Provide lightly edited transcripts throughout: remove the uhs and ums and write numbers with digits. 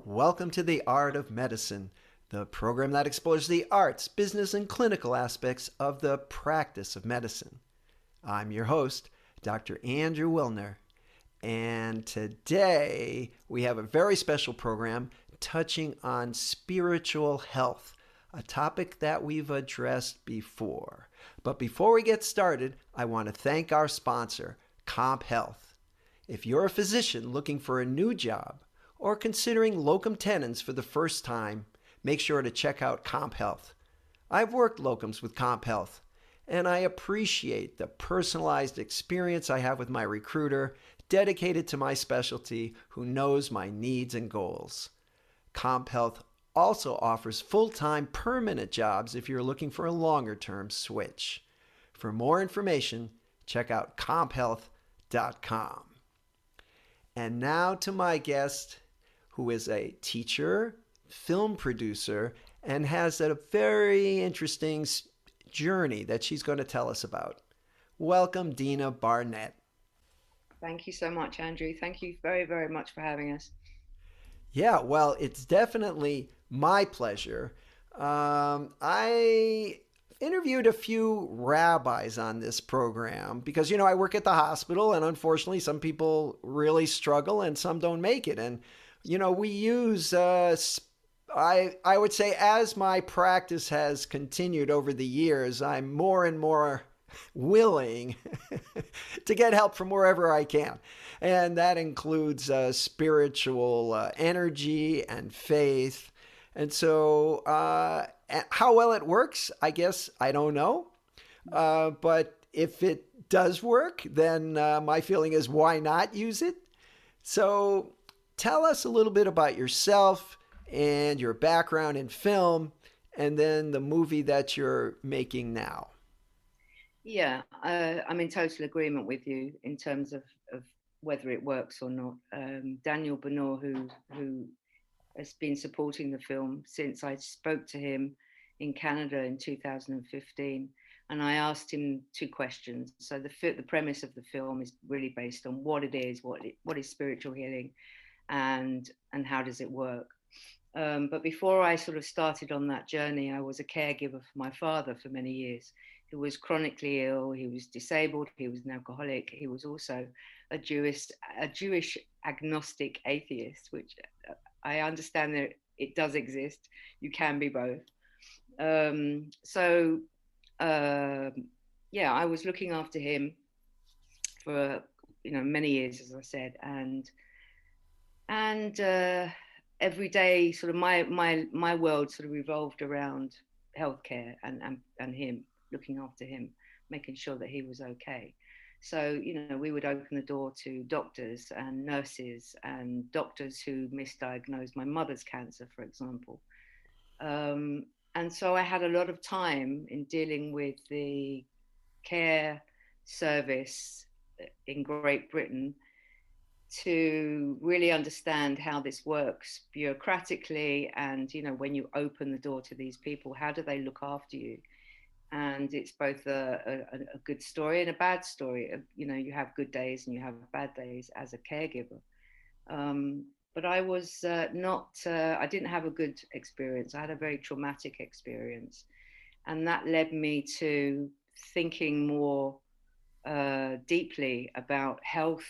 Welcome to The Art of Medicine, the program that explores the arts, business, and clinical aspects of the practice of medicine. I'm your host, Dr. Andrew Wilner, and today we have a very special program touching on spiritual health, a topic that we've addressed before. But before we get started, I want to thank our sponsor, Comp Health. If you're a physician looking for a new job, or considering locum tenens for the first time, make sure to check out Comp Health. I've worked locums with Comp Health, and I appreciate the personalized experience I have with my recruiter, dedicated to my specialty, who knows my needs and goals. Comp Health also offers full-time permanent jobs if you're looking for a longer-term switch. For more information, check out comphealth.com. And now to my guest, who is a teacher, film producer, and has a very interesting journey that she's going to tell us about. Welcome, Dena Barnett. Thank you so much, Andrew. Thank you very, very much for having us. Yeah, well, it's definitely my pleasure. I interviewed a few rabbis on this program because, I work at the hospital, and unfortunately, some people really struggle and some don't make it. And we use, I would say, as my practice has continued over the years, I'm more and more willing to get help from wherever I can. And that includes spiritual energy and faith. And so, how well it works, I guess I don't know. But if it does work, then my feeling is, why not use it? So, tell us a little bit about yourself and your background in film, and then the movie that you're making now. Yeah, I'm in total agreement with you in terms of whether it works or not. Daniel Benoit, who has been supporting the film since I spoke to him in Canada in 2015, and I asked him two questions. So the premise of the film is really based on what it is, what is spiritual healing, and how does it work. But before I sort of started on that journey, I was a caregiver for my father for many years. He was chronically ill. He was disabled. He was an alcoholic. He was also a Jewish agnostic atheist, which I understand that it does exist. You can be both. So yeah, I was looking after him for many years, as I said, and every day, sort of my world sort of revolved around healthcare and him, looking after him, making sure that he was okay. So we would open the door to doctors and nurses and doctors who misdiagnosed my mother's cancer, for example. And so I had a lot of time in dealing with the care service in Great Britain to really understand how this works bureaucratically, and when you open the door to these people, how do they look after you? And it's both a good story and a bad story. You have good days and you have bad days as a caregiver. But I was not I didn't have a good experience. I had a very traumatic experience, and that led me to thinking more deeply about health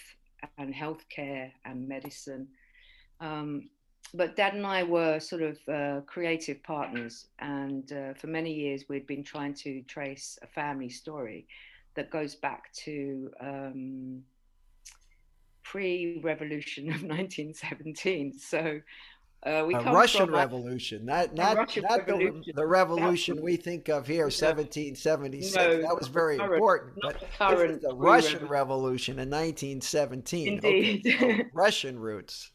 and healthcare and medicine. Um, but Dad and I were sort of creative partners, and for many years we'd been trying to trace a family story that goes back to pre-revolution of 1917. So we A come Russian from Revolution, not a not Russian not Revolution. the revolution we Absolutely. think of here, No, 1776. no, That was very important, not but the this is current the Russian pre-revolution. Revolution in 1917. Okay, Indeed. so Russian roots.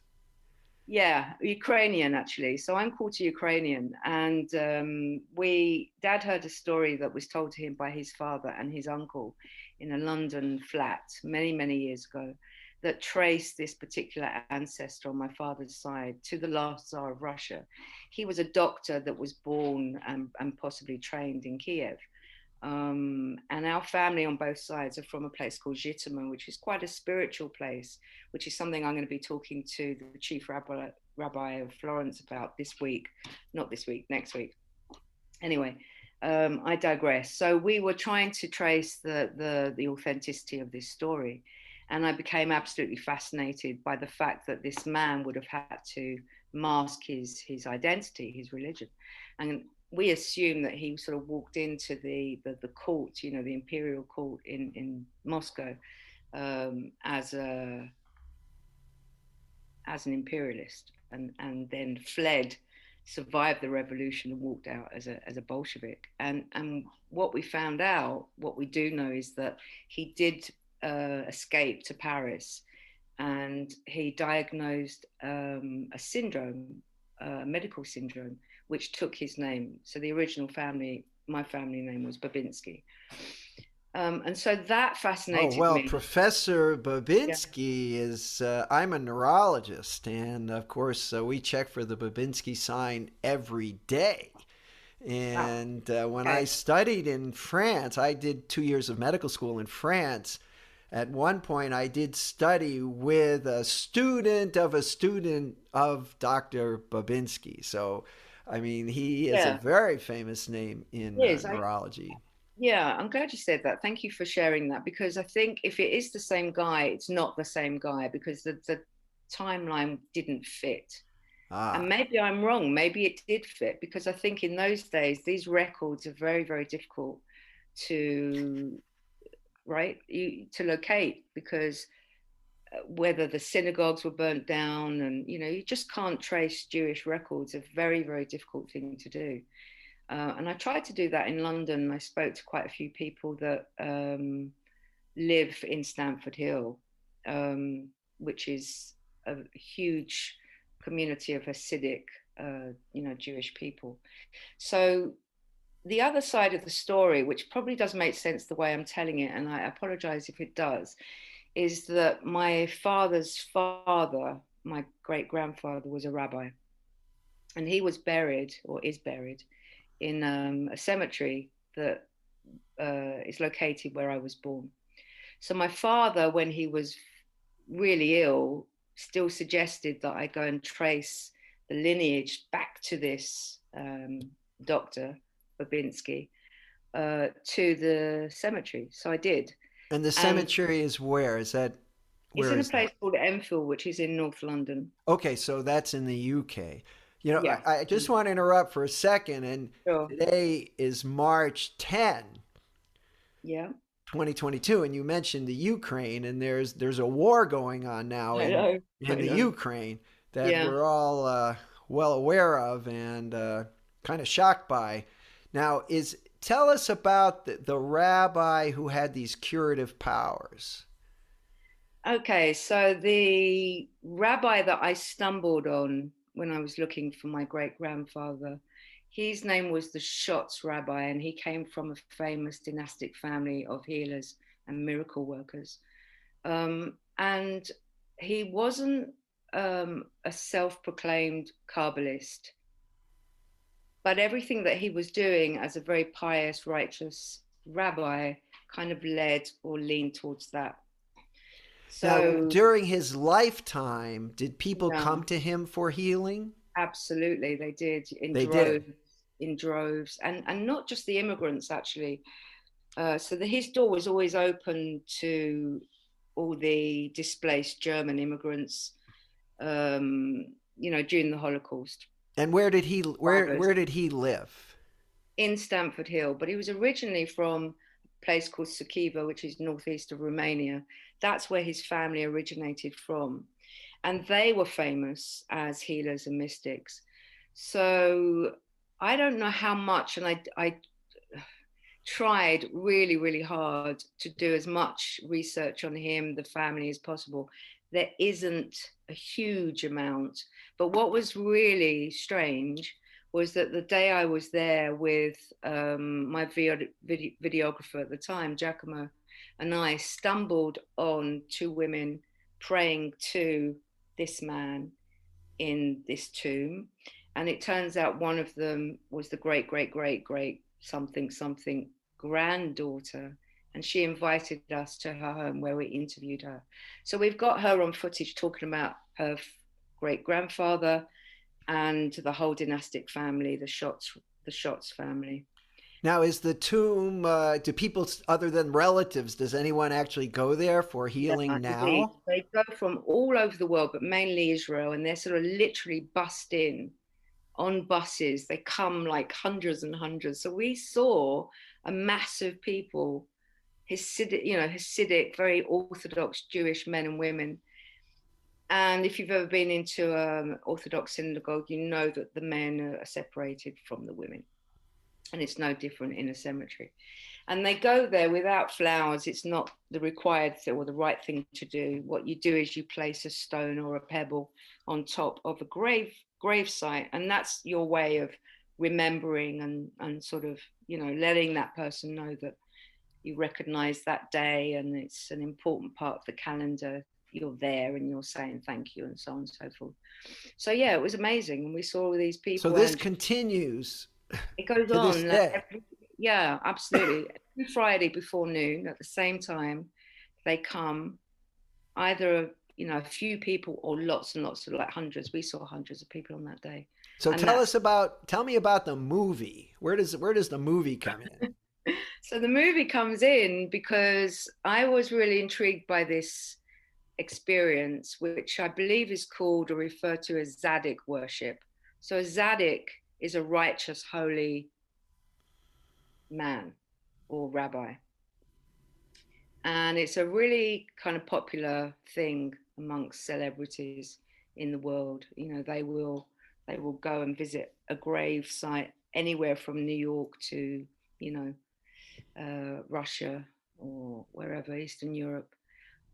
Yeah, Ukrainian actually. So I'm quarter Ukrainian, and Dad heard a story that was told to him by his father and his uncle in a London flat many, many years ago, that traced this particular ancestor on my father's side to the last Tsar of Russia. He was a doctor that was born and possibly trained in Kiev. And our family on both sides are from a place called Zhytomyr, which is quite a spiritual place, which is something I'm going to be talking to the chief rabbi of Florence about this week, not this week, next week. Anyway, I digress. So we were trying to trace the authenticity of this story, and I became absolutely fascinated by the fact that this man would have had to mask his identity, his religion, and we assume that he sort of walked into the court, you know, the imperial court in Moscow, as an imperialist, and then fled, survived the revolution, and walked out as a Bolshevik. And what we found out, what we do know, is that he did escape to Paris, and he diagnosed a syndrome, a medical syndrome, which took his name. So the original family, my family name was Babinski. And so that Oh, fascinated well, me. Professor Yeah. Babinski is, I'm a neurologist, and of course, we check for the Babinski sign every day. Wow. And when I Okay. studied in France, I did 2 years of medical school in France. At one point, I did study with a student of Dr. Babinski. So, I mean, he is a Yeah. very famous name in Yes. neurology. Yeah, I'm glad you said that. Thank you for sharing that, because I think if it is the same guy, it's not the same guy, because the timeline didn't fit. And Ah. maybe I'm wrong. Maybe it did fit, because I think in those days, these records are very, very difficult to, right, to locate, because whether the synagogues were burnt down, and, you know, you just can't trace Jewish records. A very, very difficult thing to do. And I tried to do that in London. I spoke to quite a few people that live in Stamford Hill, which is a huge community of Hasidic, Jewish people. So the other side of the story, which probably does make sense the way I'm telling it, and I apologize if it does, is that my father's father, my great grandfather, was a rabbi, and he was buried, or is buried, in a cemetery that is located where I was born. So my father, when he was really ill, still suggested that I go and trace the lineage back to this Dr. Babinski, to the cemetery. So I did. And the And cemetery is where? Is that, it's where in a is that? place called Enfield, which is in North London. Okay, so that's in the UK. You know, Yeah. I just want to interrupt for a second. And Sure. today is March 10, Yeah. 2022, and you mentioned the Ukraine, and there's a war going on now I know. I in the know. Ukraine that Yeah. we're all well aware of and kind of shocked by. Now, is tell us about the rabbi who had these curative powers. Okay, so the rabbi that I stumbled on when I was looking for my great grandfather, his name was the Shotz Rabbi, and he came from a famous dynastic family of healers and miracle workers. And he wasn't a self proclaimed Kabbalist, but everything that he was doing as a very pious, righteous rabbi kind of led or leaned towards that. Now, So, during his lifetime, did people yeah. come to him for healing? Absolutely, they did They did. in droves, and not just the immigrants actually. So his door was always open to all the displaced German immigrants, during the Holocaust. And where did he Survivors where did he live? in Stamford Hill, but he was originally from a place called Suceava, which is northeast of Romania. That's where his family originated from, and they were famous as healers and mystics. So I don't know how much, and I tried really, really hard to do as much research on him, the family, as possible. There isn't a huge amount. But what was really strange was that the day I was there with my videographer at the time, Giacomo, and I stumbled on two women praying to this man in this tomb. And it turns out one of them was the great, great, great, great something, something granddaughter. And she invited us to her home where we interviewed her. So we've got her on footage talking about her great-grandfather, and the whole dynastic family, the Shots family. Now, is the tomb, do people other than relatives, does anyone actually go there for Yeah, healing indeed. now? They go from all over the world, but mainly Israel, and they're sort of literally bussed in on buses. They come like hundreds and hundreds. So we saw a mass of people, Hasidic, very Orthodox Jewish men and women. And if you've ever been into an Orthodox synagogue, you know that the men are separated from the women. And it's no different in a cemetery. And they go there without flowers. It's not the required thing or the right thing to do. What you do is you place a stone or a pebble on top of a grave site, and that's your way of remembering and sort of, letting that person know that you recognize that day and it's an important part of the calendar. You're there and you're saying thank you and so on and so forth. So yeah, it was amazing, and we saw all these So people, this and continues it goes to this on day. yeah, absolutely. Every Friday before noon at the same time, they come, either, a few people or lots and lots of, like, hundreds. We saw hundreds of people on that day. So And that's tell me about the movie. Where does the movie come in? so the movie comes in because I was really intrigued by this experience, which I believe is called or referred to as Zaddik worship. So a Zaddik is a righteous, holy man or rabbi. And it's a really kind of popular thing amongst celebrities in the world. They will go and visit a grave site anywhere from New York to, Russia or wherever, Eastern Europe.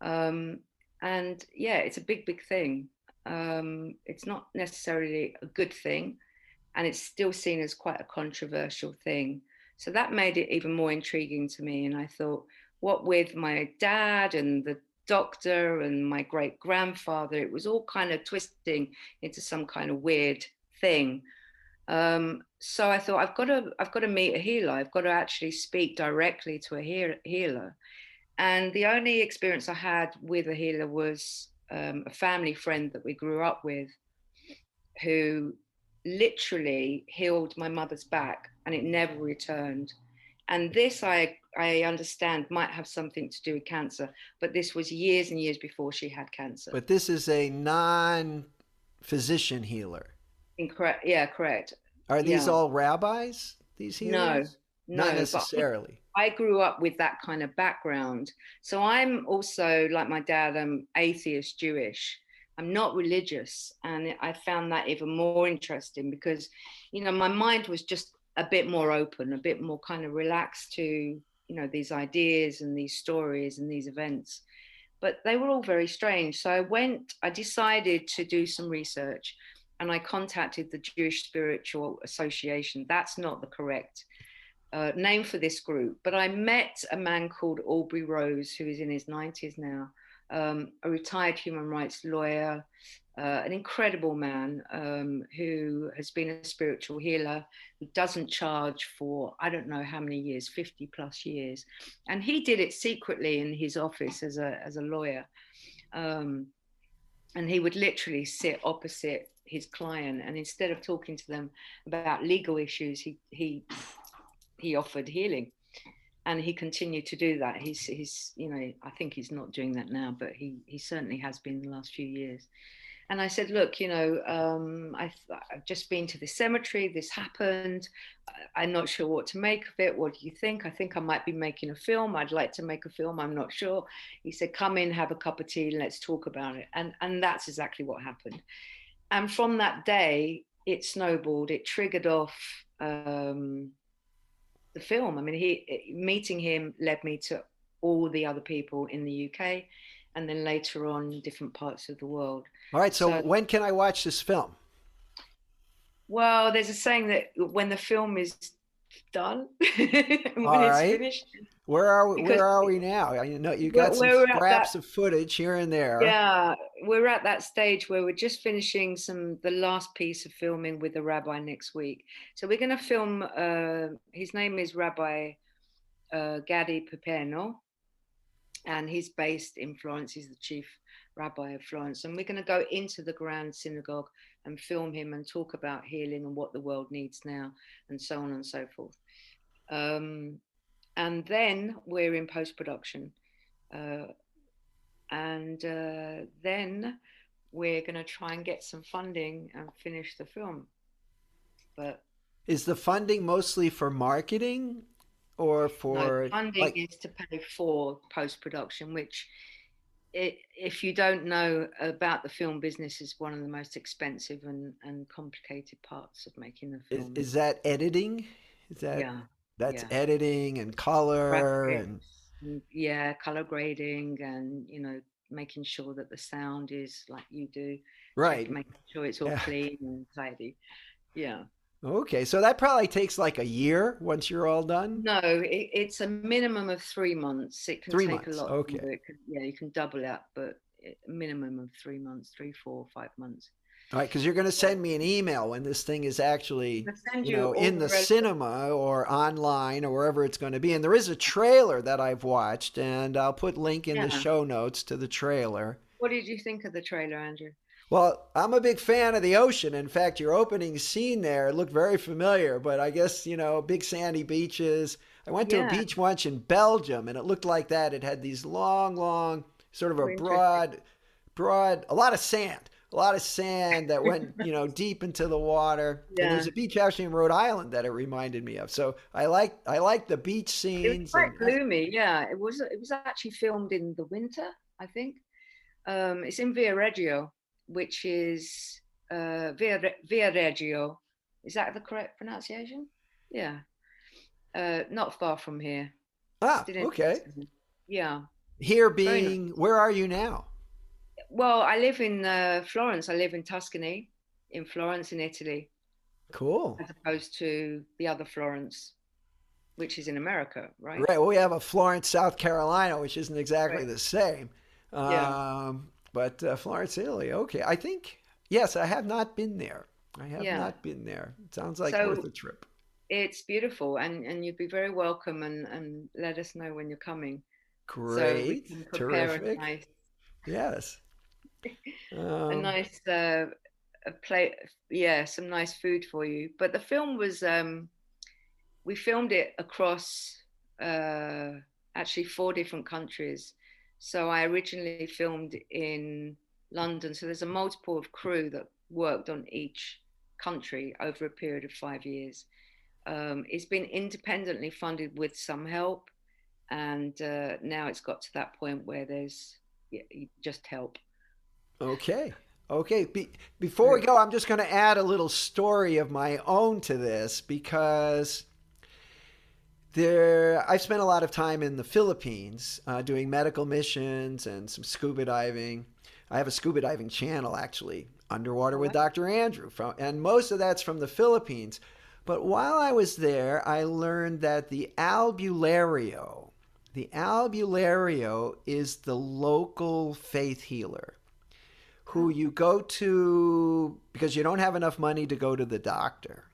And yeah, it's a big, big thing. It's not necessarily a good thing, and it's still seen as quite a controversial thing. So that made it even more intriguing to me. And I thought, what with my dad and the doctor and my great grandfather, it was all kind of twisting into some kind of weird thing. So I thought, I've got to meet a healer. I've got to actually speak directly to a healer. And the only experience I had with a healer was a family friend that we grew up with, who literally healed my mother's back, and it never returned. And this, I understand, might have something to do with cancer, but this was years and years before she had cancer. But this is a non-physician healer. Incorrect. Yeah, correct. Are these Yeah. all rabbis, these No, healers? Not no, but necessarily. I grew up with that kind of background. So I'm also, like my dad, I'm atheist Jewish. I'm not religious. And I found that even more interesting because, my mind was just a bit more open, a bit more kind of relaxed to, these ideas and these stories and these events. But they were all very strange. So I decided to do some research, and I contacted the Jewish Spiritual Association. That's not the correct name for this group, but I met a man called Aubrey Rose, who is in his 90s now, a retired human rights lawyer, an incredible man, who has been a spiritual healer, who doesn't charge for, I don't know how many years, 50 plus years. And he did it secretly in his office as a lawyer. And he would literally sit opposite his client, and instead of talking to them about legal issues, he offered healing, and he continued to do that. He's I think he's not doing that now, but he certainly has been in the last few years. And I said, look, I've just been to the cemetery. This happened. I'm not sure what to make of it. What do you think? I think I might be making a film. I'd like to make a film. I'm not sure. He said, come in, have a cup of tea, and let's talk about it. And that's exactly what happened. And from that day, it snowballed. It triggered off the film. I mean, meeting him led me to all the other people in the UK, and then later on different parts of the world. All right. So when can I watch this film? Well, there's a saying that when the film is done, when All it's right. finished. Where are we now? I know you got some scraps of footage here and there. Yeah, we're at that stage where we're just finishing the last piece of filming with the rabbi next week. So we're going to film. His name is Rabbi Gadi Piperno, and he's based in Florence. He's the chief rabbi of Florence, and we're going to go into the Grand Synagogue and film him and talk about healing and what the world needs now, and so on and so forth. And then we're in post-production, and then we're going to try and get some funding and finish the film. But is the funding mostly for marketing or for no, funding is to pay for post-production, which if you don't know about the film business, is one of the most expensive and complicated parts of making the film. Is that editing? Is that that's editing and color and color grading, and making sure that the sound is like you do, right, making sure it's all clean and tidy. Okay, so that probably takes like a year once you're all done? No, it's a minimum of 3 months. It can take a lot. Okay. You can double that, but a minimum of 3 months, 3, 4, 5 months. All right, because you're going to send me an email when this thing is actually, in the cinema or online or wherever it's going to be. And there is a trailer that I've watched, and I'll put link in the show notes to the trailer. What did you think of the trailer, Andrew? Well, I'm a big fan of the ocean. In fact, your opening scene there looked very familiar, but I guess, big sandy beaches. I went to a beach once in Belgium, and it looked like that. It had these long, sort of a broad, a lot of sand that went, deep into the water. Yeah. And there's a beach actually in Rhode Island that it reminded me of. So I like the beach scenes. It was quite gloomy. Yeah, it was actually filmed in the winter, I think. It's in Viareggio, which is Viareggio. Is that the correct pronunciation? Yeah. Not far from here. Ah, okay. Yeah. Here being, where are you now? Well, I live in Florence. I live in Tuscany, in Florence, in Italy. Cool. As opposed to the other Florence, which is in America, right? Right. Well, we have a Florence, South Carolina, which isn't exactly the same. But Florence, Italy. Okay. I think, yes, I have not been there. Not been there. It sounds like worth a trip. It's beautiful, and you'd be very welcome, and let us know when you're coming. Great. So we can prepare terrific. Yes. A nice plate, some nice food for you. But the film was, we filmed it across actually 4 different countries. So I originally filmed in London. So there's a multiple of crew that worked on each country over a period of 5 years. It's been independently funded with some help, and now it's got to that point where there's just help. Okay. Before we go, I'm just going to add a little story of my own to this, because I've spent a lot of time in the Philippines doing medical missions and some scuba diving. I have a scuba diving channel, actually, Underwater with Dr. Andrew, and most of that's from the Philippines. But while I was there, I learned that the albulario is the local faith healer who you go to because you don't have enough money to go to the doctor.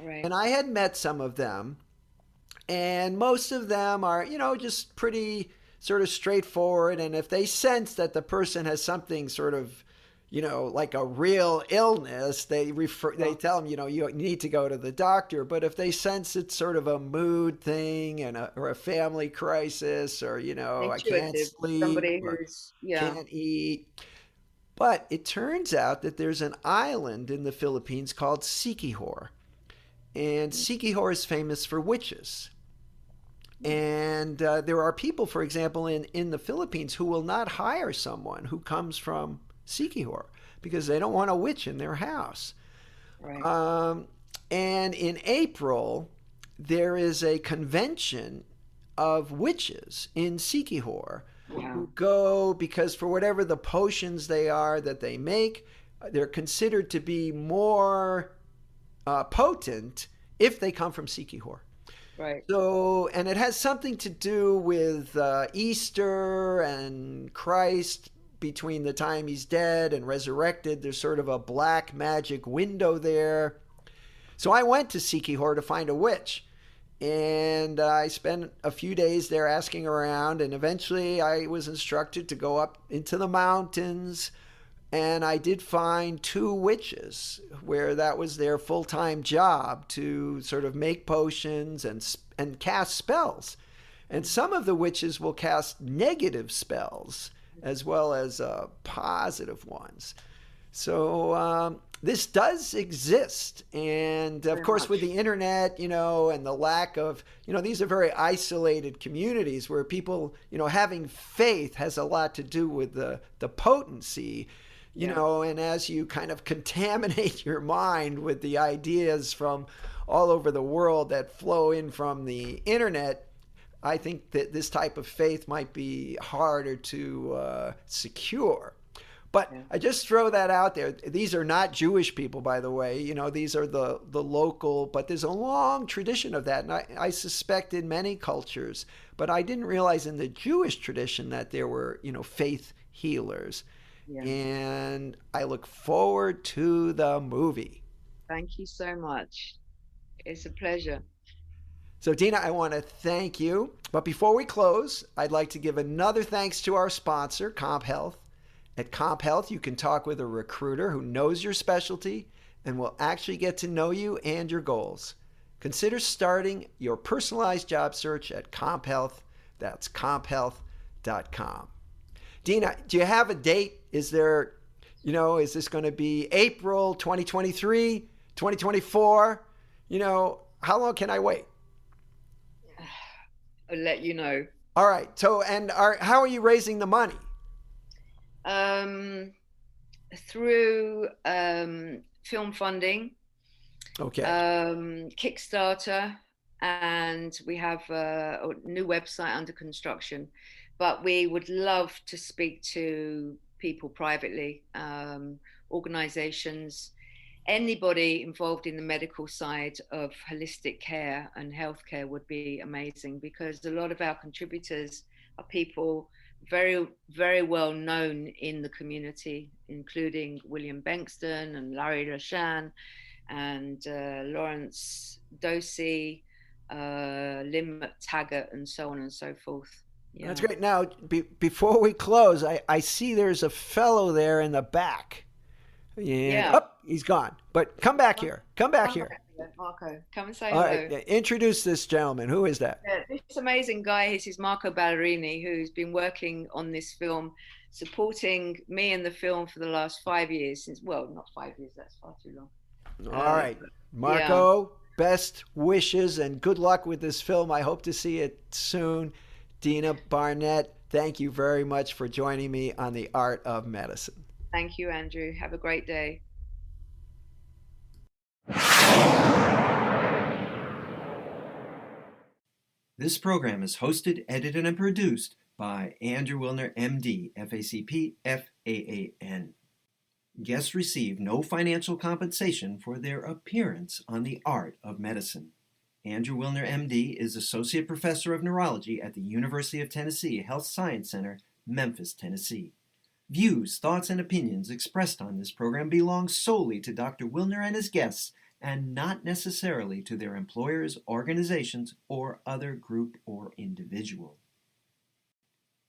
Right. And I had met some of them, and most of them are, just pretty sort of straightforward. And if they sense that the person has something sort of, like a real illness, they tell them, you need to go to the doctor. But if they sense it's sort of a mood thing or a family crisis, or, I can't sleep, can't eat. But it turns out that there's an island in the Philippines called Siquijor. And Siquijor is famous for witches. And there are people, for example, in the Philippines who will not hire someone who comes from Siquijor because they don't want a witch in their house. Right. And in April, there is a convention of witches in Siquijor who go because for whatever the potions they are that they make, they're considered to be more potent if they come from Siquijor. Right. So, and it has something to do with Easter and Christ. Between the time he's dead and resurrected, there's sort of a black magic window there. So I went to Siquijor to find a witch. And I spent a few days there asking around, and eventually I was instructed to go up into the mountains. And I did find two witches where that was their full-time job, to sort of make potions and cast spells. And some of the witches will cast negative spells as well as positive ones. So this does exist. And of course, with the internet, and the lack of, these are very isolated communities where people, having faith has a lot to do with the potency, and as you kind of contaminate your mind with the ideas from all over the world that flow in from the internet, I think that this type of faith might be harder to secure. But I just throw that out there. These are not Jewish people, by the way. These are the local, but there's a long tradition of that. And I suspect in many cultures, but I didn't realize in the Jewish tradition that there were, faith healers. Yeah. And I look forward to the movie. Thank you so much. It's a pleasure. So, Dena, I want to thank you. But before we close, I'd like to give another thanks to our sponsor, Comp Health. At Comp Health, you can talk with a recruiter who knows your specialty and will actually get to know you and your goals. Consider starting your personalized job search at Comp Health. That's comphealth.com. Dena, do you have a date? Is there, is this going to be April 2023, 2024? How long can I wait? I'll let you know. All right. So, how are you raising the money? Through film funding, okay, Kickstarter, and we have a new website under construction. But we would love to speak to people privately, organizations, anybody involved in the medical side of holistic care and healthcare would be amazing, because a lot of our contributors are people very, very well known in the community, including William Bankston and Larry Lashan and Lawrence Dosey, Lynn McTaggart, and so on and so forth. Yeah. That's great. Now, before we close, I see there's a fellow there in the back. Oh, he's gone. But come back here. Come back here. Marco, come and say hello. All right. Introduce this gentleman. Who is that? This amazing guy, this is Marco Ballerini, who's been working on this film, supporting me in the film for the last 5 years. Not 5 years, that's far too long. All right. Marco, best wishes and good luck with this film. I hope to see it soon. Dena, Barnett, thank you very much for joining me on The Art of Medicine. Thank you, Andrew. Have a great day. This program is hosted, edited, and produced by Andrew Wilner, MD, FACP, FAAN. Guests receive no financial compensation for their appearance on The Art of Medicine. Andrew Wilner, MD, is Associate Professor of Neurology at the University of Tennessee Health Science Center, Memphis, Tennessee. Views, thoughts, and opinions expressed on this program belong solely to Dr. Wilner and his guests, and not necessarily to their employers, organizations, or other group or individual.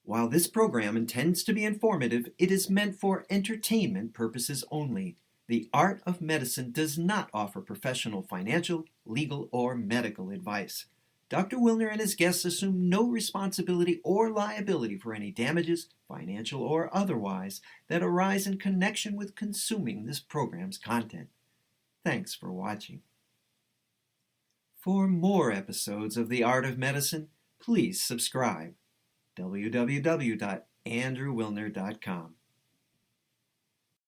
While this program intends to be informative, it is meant for entertainment purposes only. The Art of Medicine does not offer professional financial, legal, or medical advice. Dr. Wilner and his guests assume no responsibility or liability for any damages, financial or otherwise, that arise in connection with consuming this program's content. Thanks for watching. For more episodes of The Art of Medicine, please subscribe. www.andrewwilner.com